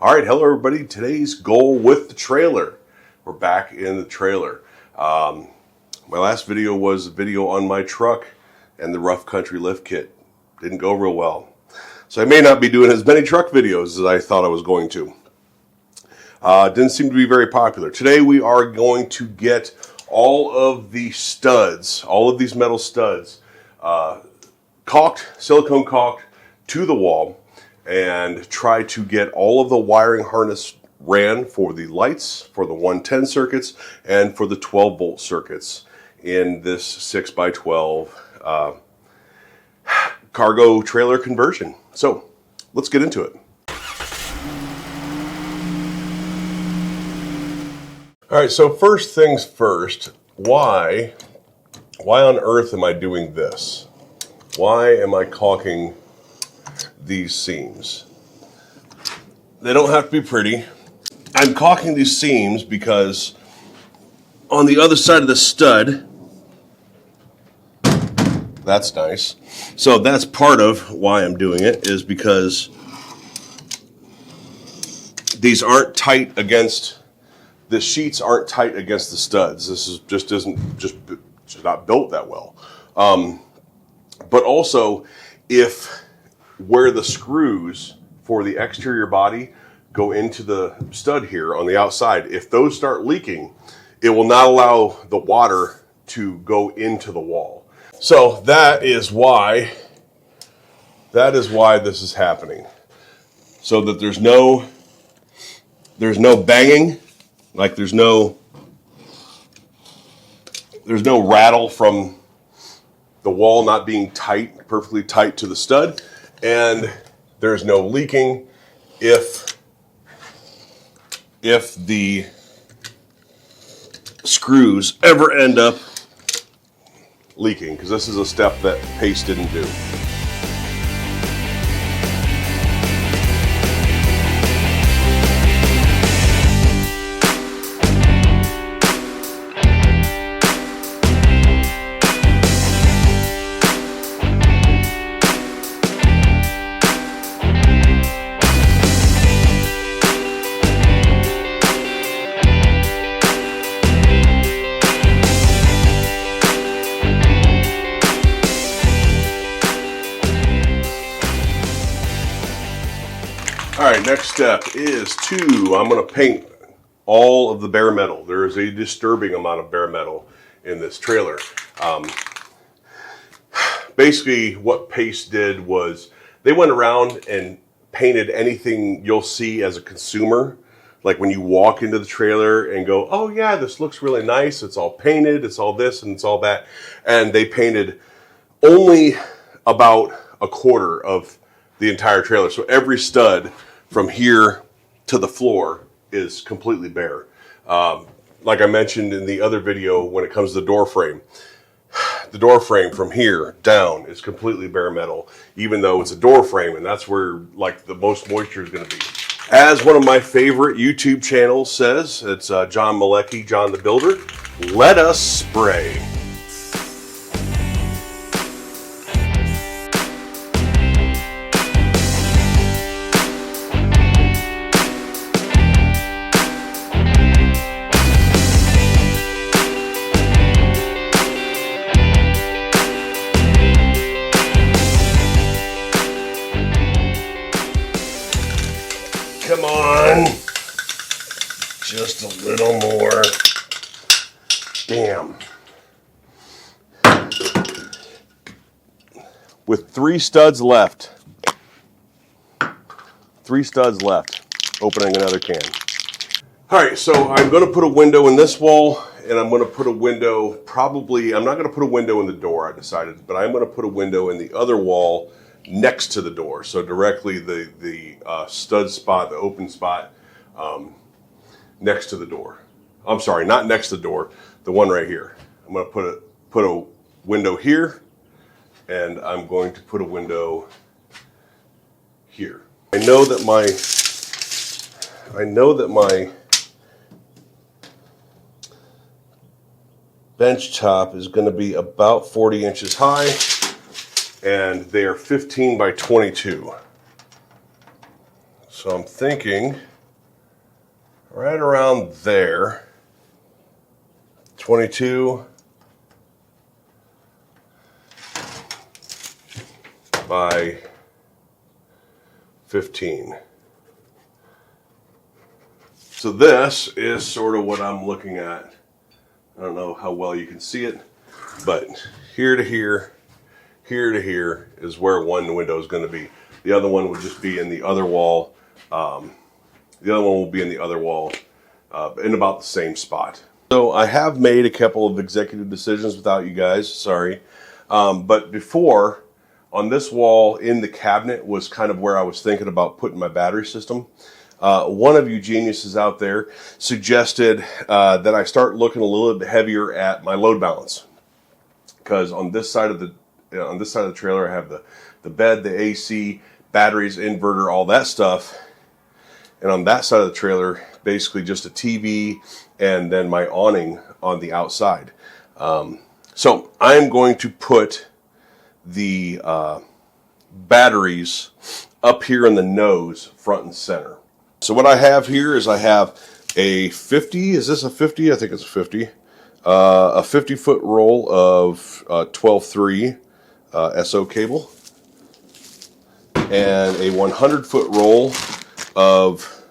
All right, hello everybody. Today's goal with the trailer. We're back in the trailer. My last video was a video on my truck and the rough country lift kit. Didn't go real well. So I may not be doing as many truck videos as I thought I was going to. Didn't seem to be very popular. Today we are going to get all of the studs, all of these metal studs, caulked, silicone caulked to the wall, and try to get all of the wiring harness ran for the lights, for the 110 circuits, and for the 12-volt circuits in this 6x12 cargo trailer conversion. So let's get into it. All right, so first things first, why on earth am I doing this? Why am I caulking these seams? They don't have to be pretty. I'm caulking these seams because on the other side of the stud, that's nice. So that's part of why I'm doing it, is because these aren't tight against, the sheets aren't tight against the studs. This is just not built that well. But also, if where the screws for the exterior body go into the stud here on the outside, if those start leaking, it will not allow the water to go into the wall. So that is why this is happening. So that there's no banging, like there's no rattle from the wall not being tight, perfectly tight to the stud, and there's no leaking if the screws ever end up leaking, because this is a step that paste didn't do. All right, next step is I'm going to paint all of the bare metal. There is a disturbing amount of bare metal in this trailer. Basically, what Paste did was they went around and painted anything you'll see as a consumer. Like when you walk into the trailer and go, oh yeah, this looks really nice. It's all painted, it's all this and it's all that. And they painted only about a quarter of the entire trailer. So every stud from here to the floor is completely bare. Like I mentioned in the other video, when it comes to the door frame from here down is completely bare metal, even though it's a door frame, and that's where like the most moisture is going to be. As one of my favorite YouTube channels says, it's John Malecki, John the Builder, let us spray. Come on, just a little more. Bam. With three studs left, opening another can. All right, so I'm going to put a window in this wall, and I'm going to put a window, probably, I'm not going to put a window in the door, I decided, but I'm going to put a window in the other wall next to the door, so directly the stud spot, the open spot, next to the door. I'm sorry, not next to the door, the one right here. I'm going to put a window here, and I'm going to put a window here. I know that my bench top is going to be about 40 inches high, and they are 15 by 22. So I'm thinking right around there. 22 by 15. So this is sort of what I'm looking at. I don't know how well you can see it, but here to here, here to here is where one window is going to be. The other one would just be in the other wall. The other one will be in the other wall in about the same spot. So I have made a couple of executive decisions without you guys, sorry. But before, on this wall in the cabinet was kind of where I was thinking about putting my battery system. One of you geniuses out there suggested that I start looking a little bit heavier at my load balance, because on this side of the trailer I have the bed, the AC, batteries, inverter, all that stuff, and on that side of the trailer basically just a TV and then my awning on the outside. So I'm going to put the batteries up here in the nose, front and center. So what I have here is I have a 50, is this a 50? I think it's a 50. A 50-foot roll of 12.3 SO cable. And a 100-foot roll of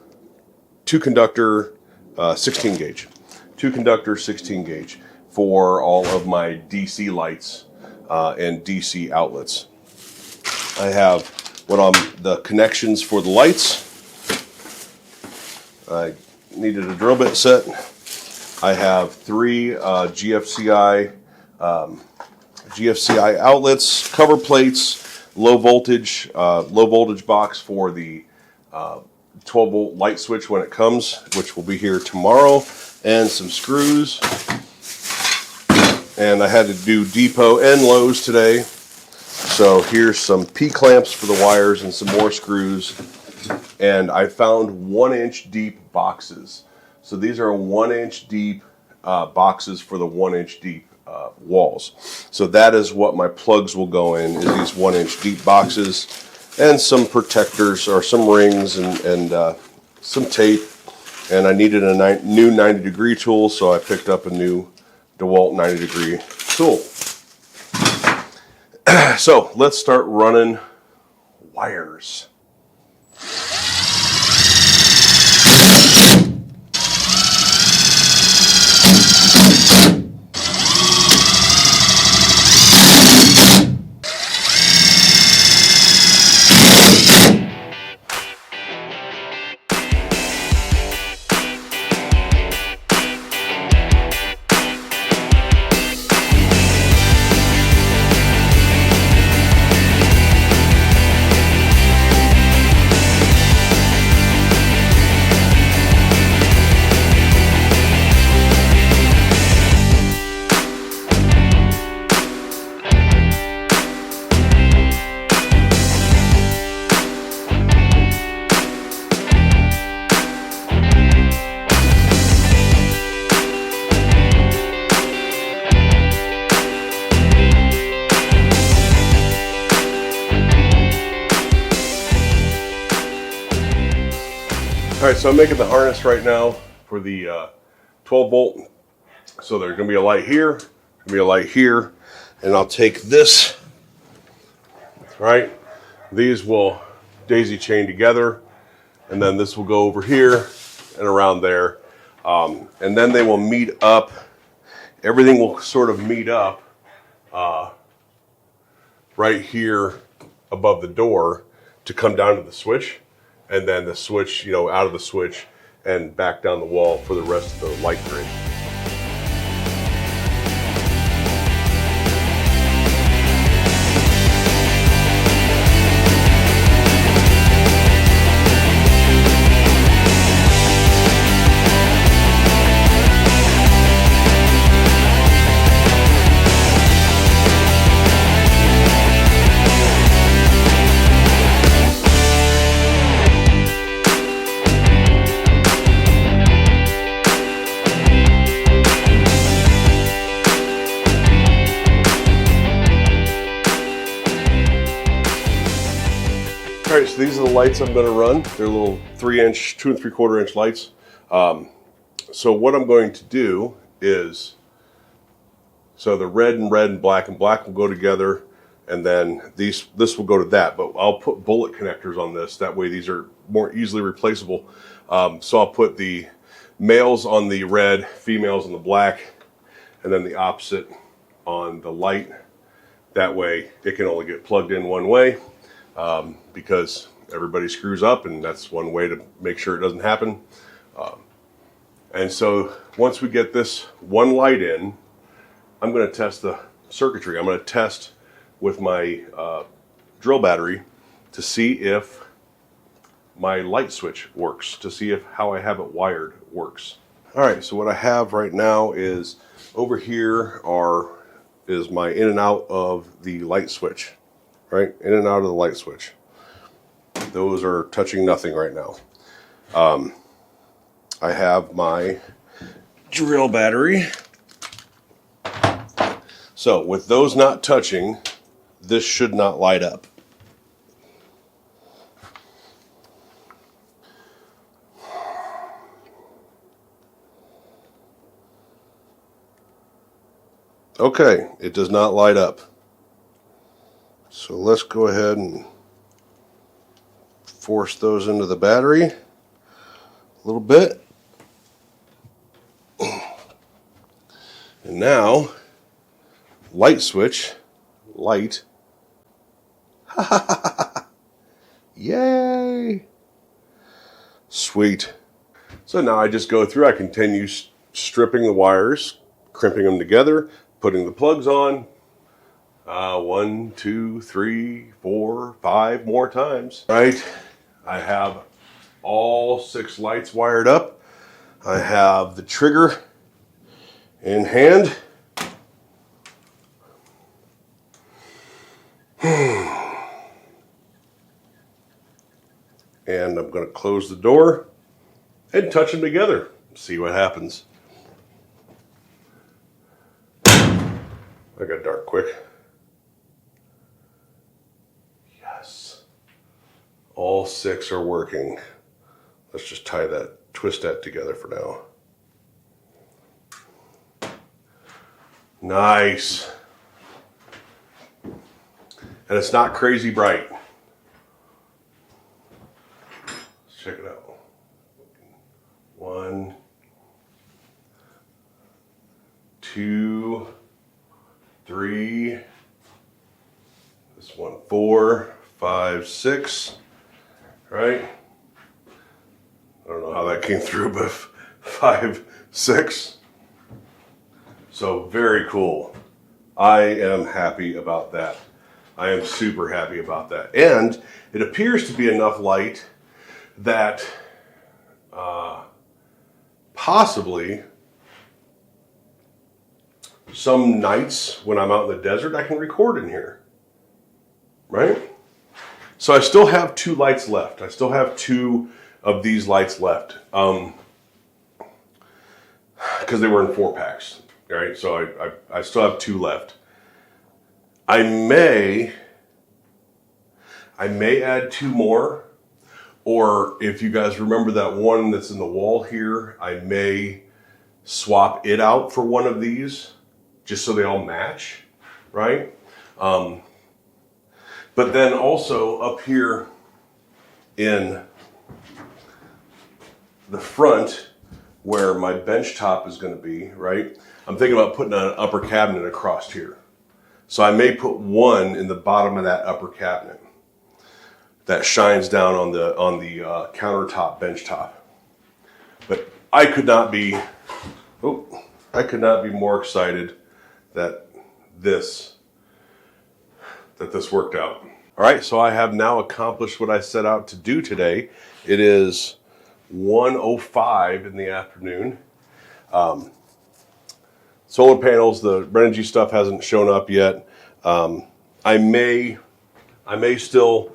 2-conductor 16 gauge. 2-conductor 16 gauge for all of my DC lights and DC outlets. I have the connections for the lights. I needed a drill bit set. I have 3 GFCI outlets, cover plates, low voltage box for the 12-volt light switch when it comes, which will be here tomorrow, and some screws. And I had to do Depot and Lowe's today. So here's some P-clamps for the wires and some more screws. And I found 1-inch deep boxes. So these are 1-inch deep boxes for the 1-inch deep walls. So that is what my plugs will go in, is these 1-inch deep boxes, and some protectors or some rings and some tape. And I needed a new 90-degree tool, so I picked up a new DeWalt 90-degree tool. So let's start running wires. All right, so I'm making the harness right now for the 12 volt. So there's gonna be a light here, gonna be a light here, and I'll take this, right? These will daisy chain together, and then this will go over here and around there. And then they will meet up. Everything will sort of meet up right here above the door to come down to the switch. And then the switch, out of the switch and back down the wall for the rest of the light grid. All right, so these are the lights I'm going to run. They're little 3-inch, 2 3/4 inch lights. So what I'm going to do is, so the red and black will go together, and then this will go to that. But I'll put bullet connectors on this. That way these are more easily replaceable. So I'll put the males on the red, females on the black, and then the opposite on the light. That way it can only get plugged in one way, because everybody screws up, and that's one way to make sure it doesn't happen. And so once we get this one light in, I'm going to test the circuitry. I'm going to test with my drill battery to see if my light switch works, to see if how I have it wired works. All right, so what I have right now is over here is my in and out of the light switch, right? In and out of the light switch. Those are touching nothing right now. I have my drill battery. So with those not touching, this should not light up. Okay, it does not light up. So let's go ahead and force those into the battery a little bit. And now, light switch, light. Yay! Sweet. So now I just go through, I continue stripping the wires, crimping them together, putting the plugs on, 1, 2, 3, 4, 5 more times. Right, I have all 6 lights wired up. I have the trigger in hand. And I'm going to close the door and touch them together. See what happens. I got dark quick. Yes. All 6 are working. Let's just twist that together for now. Nice. And it's not crazy bright. Let's check it out. 1, 2, 3, this one 4, 5, 6, right? I don't know how that came through, but 5, 6. So very cool. I am happy about that. I am super happy about that. And it appears to be enough light that possibly some nights when I'm out in the desert, I can record in here, right? So I still have 2 lights left. I still have 2 of these lights left, because they were in 4-packs, right? So I still have 2 left. I may add 2 more, or if you guys remember that one that's in the wall here, I may swap it out for one of these, just so they all match, right? But then also up here in the front where my bench top is going to be, right? I'm thinking about putting an upper cabinet across here. So I may put one in the bottom of that upper cabinet that shines down on the countertop bench top. But I could not be more excited that this worked out. All right, so I have now accomplished what I set out to do today. It is 1:05 in the afternoon. Solar panels, the Renogy stuff hasn't shown up yet. I may still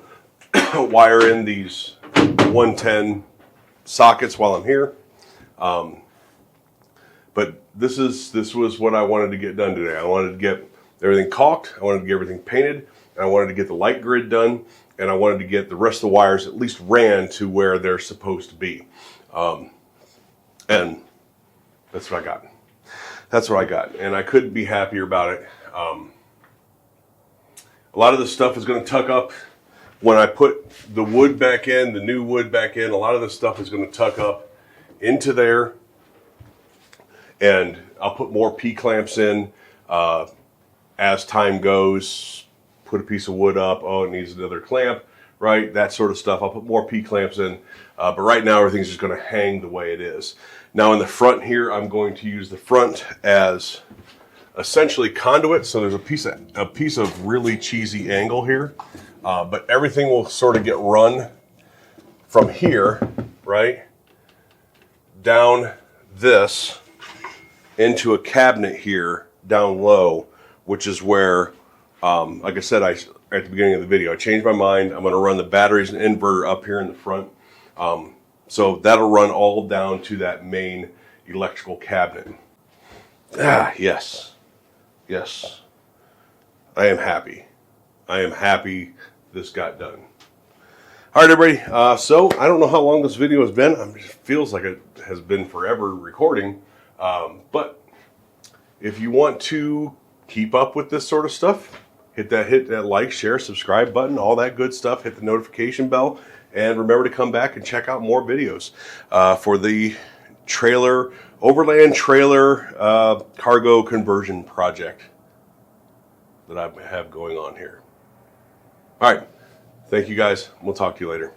wire in these 110 sockets while I'm here. But this was what I wanted to get done today. I wanted to get everything caulked. I wanted to get everything painted. And I wanted to get the light grid done. And I wanted to get the rest of the wires at least ran to where they're supposed to be. And that's what I got. That's what I got. And I couldn't be happier about it. A lot of this stuff is going to tuck up when I put the wood back in, the new wood back in. A lot of this stuff is going to tuck up into there. And I'll put more P-clamps in as time goes. Put a piece of wood up. Oh, it needs another clamp, right? That sort of stuff. I'll put more P-clamps in. But right now, everything's just going to hang the way it is. Now, in the front here, I'm going to use the front as essentially conduit. So there's a piece of really cheesy angle here. But everything will sort of get run from here, right, down this into a cabinet here down low, which is where, like I said, at the beginning of the video, I changed my mind. I'm going to run the batteries and inverter up here in the front. So that'll run all down to that main electrical cabinet. Yes. Yes. I am happy. I am happy this got done. All right, everybody. So I don't know how long this video has been. It feels like it has been forever recording. But if you want to keep up with this sort of stuff, hit that like, share, subscribe button, all that good stuff. Hit the notification bell. And remember to come back and check out more videos for the Overland trailer cargo conversion project that I have going on here. All right. Thank you, guys. We'll talk to you later.